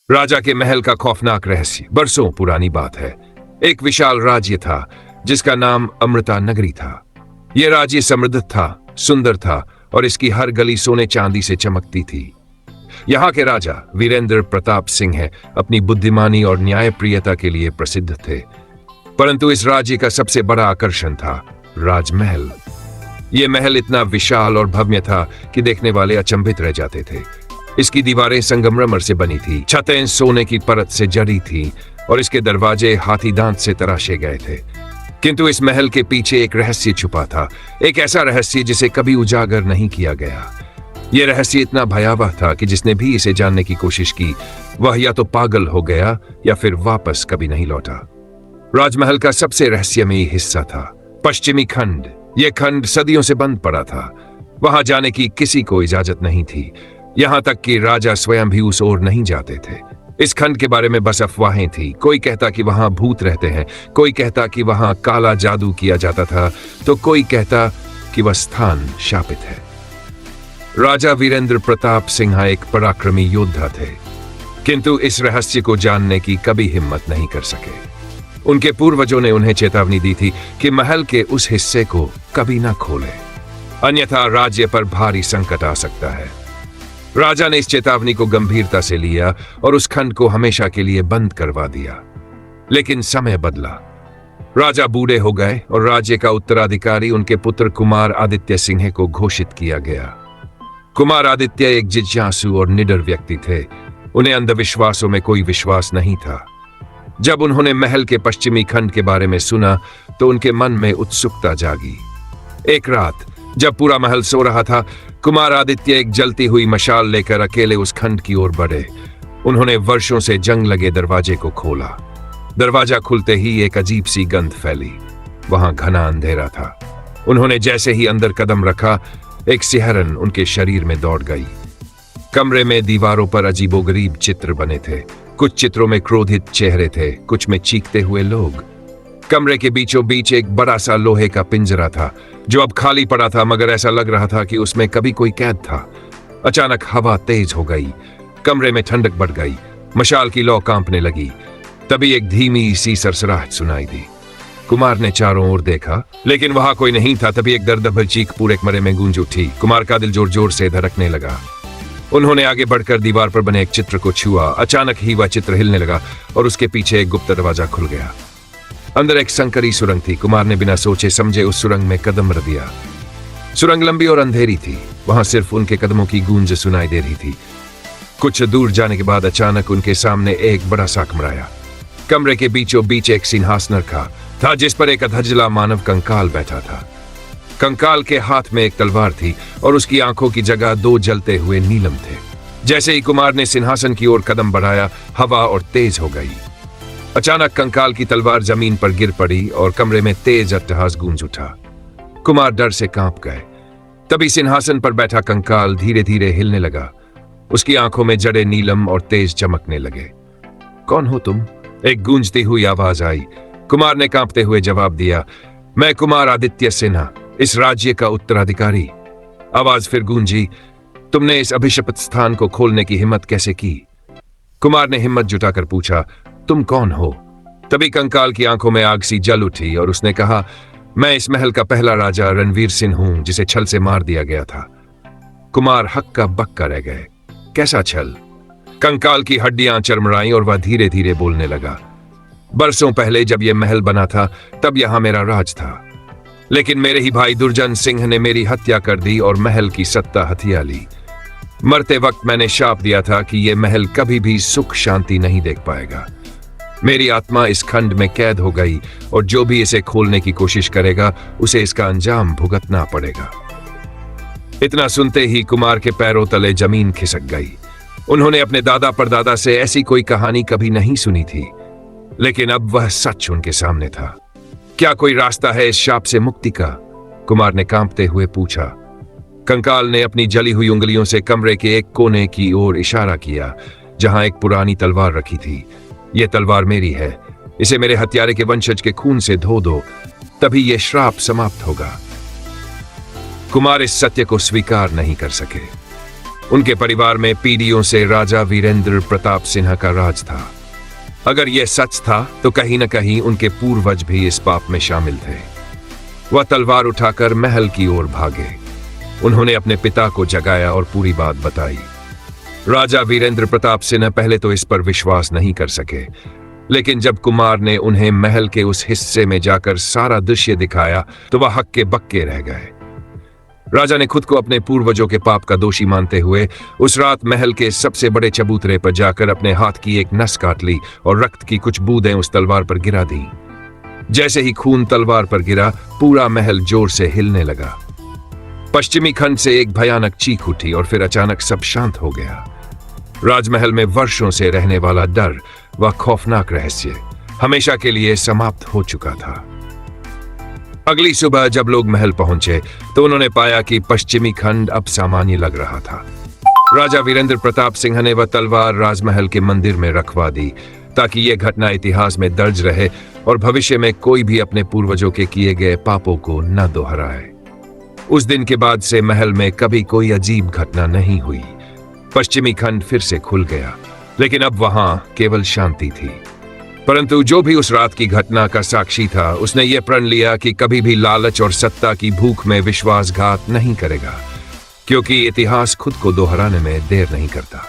राजा के महल का खौफनाक रहस्य। बरसों पुरानी बात है। एक विशाल राज्य था जिसका नाम अमृता नगरी था। यह राज्य समृद्ध था, सुंदर था और इसकी हर गली सोने चांदी से चमकती थी। यहाँ के राजा वीरेंद्र प्रताप सिंह अपनी बुद्धिमानी और न्यायप्रियता के लिए प्रसिद्ध थे। परंतु इस राज्य का सबसे बड़ा आकर्षण था राजमहल। यह महल इतना विशाल और भव्य था कि देखने वाले अचंभित रह जाते थे। इसकी दीवारें संगमरमर से बनी थी, छतें सोने की परत से जड़ी थी और इसके दरवाजे हाथी दांत से तराशे गए थे। किंतु इस महल के पीछे एक रहस्य छुपा था, एक ऐसा रहस्य जिसे कभी उजागर नहीं किया गया। यह रहस्य इतना भयावह था कि जिसने भी इसे जानने की कोशिश की वह या तो पागल हो गया या फिर वापस कभी नहीं लौटा। राजमहल का सबसे रहस्यमयी हिस्सा था पश्चिमी खंड। यह खंड सदियों से बंद पड़ा था। वहां जाने की किसी को इजाजत नहीं थी, यहां तक कि राजा स्वयं भी उस ओर नहीं जाते थे। इस खंड के बारे में बस अफवाहें थी। कोई कहता कि वहां भूत रहते हैं, कोई कहता कि वहां काला जादू किया जाता था, तो कोई कहता कि वह स्थान शापित है। राजा वीरेंद्र प्रताप सिंह एक पराक्रमी योद्धा थे, किंतु इस रहस्य को जानने की कभी हिम्मत नहीं कर सके। उनके पूर्वजों ने उन्हें चेतावनी दी थी कि महल के उस हिस्से को कभी ना खोलें, अन्यथा राज्य पर भारी संकट आ सकता है। राजा ने इस चेतावनी को गंभीरता से लिया और उस खंड को हमेशा के लिए बंद करवा दिया। लेकिन समय बदला। राजा बूढ़े हो गए और राज्य का उत्तराधिकारी उनके पुत्र कुमार आदित्य सिंह को घोषित किया गया। कुमार आदित्य एक जिज्ञासु और निडर व्यक्ति थे। उन्हें अंधविश्वासों में कोई विश्वास नहीं था। जब उन्होंने महल के पश्चिमी खंड के बारे में सुना तो उनके मन में उत्सुकता जागी। एक रात जब पूरा महल सो रहा था, कुमार आदित्य एक जलती हुई मशाल लेकर अकेले उस खंड की ओर बढ़े। उन्होंने वर्षों से जंग लगे दरवाजे को खोला। दरवाजा खुलते ही एक अजीब सी गंध फैली। वहां घना अंधेरा था। उन्होंने जैसे ही अंदर कदम रखा, एक सिहरन उनके शरीर में दौड़ गई। कमरे में दीवारों पर अजीबोगरीब चित्र बने थे। कुछ चित्रों में क्रोधित चेहरे थे, कुछ में चीखते हुए लोग। कमरे के बीचों बीच एक बड़ा सा लोहे का पिंजरा था जो अब खाली पड़ा था, मगर ऐसा लग रहा था कि उसमें कभी कोई कैद था। अचानक हवा तेज हो गई, कमरे में ठंडक बढ़ गई, मशाल की लौ कांपने लगी। तभी एक धीमी सी सरसराहट सुनाई दी। कुमार ने चारों ओर देखा, लेकिन वहां कोई नहीं था। तभी एक दर्द चीख पूरे कमरे में गूंज उठी। कुमार का दिल जोर जोर से धड़कने लगा। उन्होंने आगे बढ़कर दीवार पर बने एक चित्र को छुआ। अचानक ही वह चित्र हिलने लगा और उसके पीछे एक गुप्त दरवाजा खुल गया। अंदर एक संकरी सुरंग थी। कुमार ने बिना सोचे समझे उस सुरंग में कदम रख दिया। सुरंग लंबी और अंधेरी थी। वहां सिर्फ उनके कदमों की गूंज सुनाई दे रही थी। कुछ दूर जाने के बाद अचानक उनके सामने एक बड़ा सा कमरा आया। कमरे के बीचों बीच एक सिंहासन रखा था जिस पर एक अधजला मानव कंकाल बैठा था। कंकाल के हाथ में एक तलवार थी और उसकी आंखों की जगह दो जलते हुए नीलम थे। जैसे ही कुमार ने सिंहासन की ओर कदम बढ़ाया, हवा और तेज हो गई। अचानक कंकाल की तलवार जमीन पर गिर पड़ी और कमरे में तेज अट्टहास गूंज उठा। कुमार डर से कांप गए। तभी सिंहासन पर बैठा कंकाल धीरे धीरे हिलने लगा। उसकी आंखों में जड़े नीलम और तेज चमकने लगे। कौन हो तुम? एक गूंजती हुई आवाज आई। कुमार ने कांपते हुए जवाब दिया, मैं कुमार आदित्य सिन्हा, इस राज्य का उत्तराधिकारी। आवाज फिर गूंजी, तुमने इस अभिशपित स्थान को खोलने की हिम्मत कैसे की? कुमार ने हिम्मत जुटाकर पूछा, तुम कौन हो? तभी कंकाल की आंखों में आग सी जल उठी और उसने कहा, मैं इस महल का पहला राजा रणवीर सिंह हूं जिसे छल से मार दिया गया था। कुमार हक्का बक्का रह गए। कैसा छल? कंकाल की हड्डियां चरमराई और वह धीरे धीरे बोलने लगा, बरसों पहले जब यह महल बना था तब यहां मेरा राज था, लेकिन मेरे ही भाई दुर्जन सिंह ने मेरी हत्या कर दी और महल की सत्ता हथिया ली। मरते वक्त मैंने शाप दिया था कि यह महल कभी भी सुख शांति नहीं देख पाएगा। मेरी आत्मा इस खंड में कैद हो गई और जो भी इसे खोलने की कोशिश करेगा उसे इसका अंजाम भुगतना पड़ेगा। इतना सुनते ही कुमार के पैरों तले जमीन खिसक गई। उन्होंने अपने दादा परदादा से ऐसी कोई कहानी कभी नहीं सुनी थी, लेकिन अब वह सच उनके सामने था। क्या कोई रास्ता है इस शाप से मुक्ति का? कुमार ने कांपते हुए पूछा। कंकाल ने अपनी जली हुई उंगलियों से कमरे के एक कोने की ओर इशारा किया जहां एक पुरानी तलवार रखी थी। यह तलवार मेरी है, इसे मेरे हत्यारे के वंशज के खून से धो दो, तभी यह श्राप समाप्त होगा। कुमार इस सत्य को स्वीकार नहीं कर सके। उनके परिवार में पीढ़ियों से राजा वीरेंद्र प्रताप सिन्हा का राज था। अगर यह सच था तो कहीं न कहीं उनके पूर्वज भी इस पाप में शामिल थे। वह तलवार उठाकर महल की ओर भागे। उन्होंने अपने पिता को जगाया और पूरी बात बताई। राजा वीरेंद्र प्रताप सिन्हा पहले तो इस पर विश्वास नहीं कर सके, लेकिन जब कुमार ने उन्हें महल के उस हिस्से में जाकर सारा दृश्य दिखाया तो वह हक्के बक्के रह गए। राजा ने खुद को अपने पूर्वजों के पाप का दोषी मानते हुए उस रात महल के सबसे बड़े चबूतरे पर जाकर अपने हाथ की एक नस काट ली और रक्त की कुछ बूंदें उस तलवार पर गिरा दी। जैसे ही खून तलवार पर गिरा, पूरा महल जोर से हिलने लगा। पश्चिमी खंड से एक भयानक चीख उठी और फिर अचानक सब शांत हो गया। राजमहल में वर्षों से रहने वाला डर, वह खौफनाक रहस्य हमेशा के लिए समाप्त हो चुका था। अगली सुबह जब लोग महल पहुंचे तो उन्होंने पाया कि पश्चिमी खंड अब सामान्य लग रहा था। राजा वीरेंद्र प्रताप सिंह ने वह तलवार राजमहल के मंदिर में रखवा दी ताकि यह घटना इतिहास में दर्ज रहे और भविष्य में कोई भी अपने पूर्वजों के किए गए पापों को न दोहराए। उस दिन के बाद से महल में कभी कोई अजीब घटना नहीं हुई। पश्चिमी खंड फिर से खुल गया, लेकिन अब वहां केवल शांति थी। परंतु जो भी उस रात की घटना का साक्षी था, उसने यह प्रण लिया कि कभी भी लालच और सत्ता की भूख में विश्वासघात नहीं करेगा, क्योंकि इतिहास खुद को दोहराने में देर नहीं करता।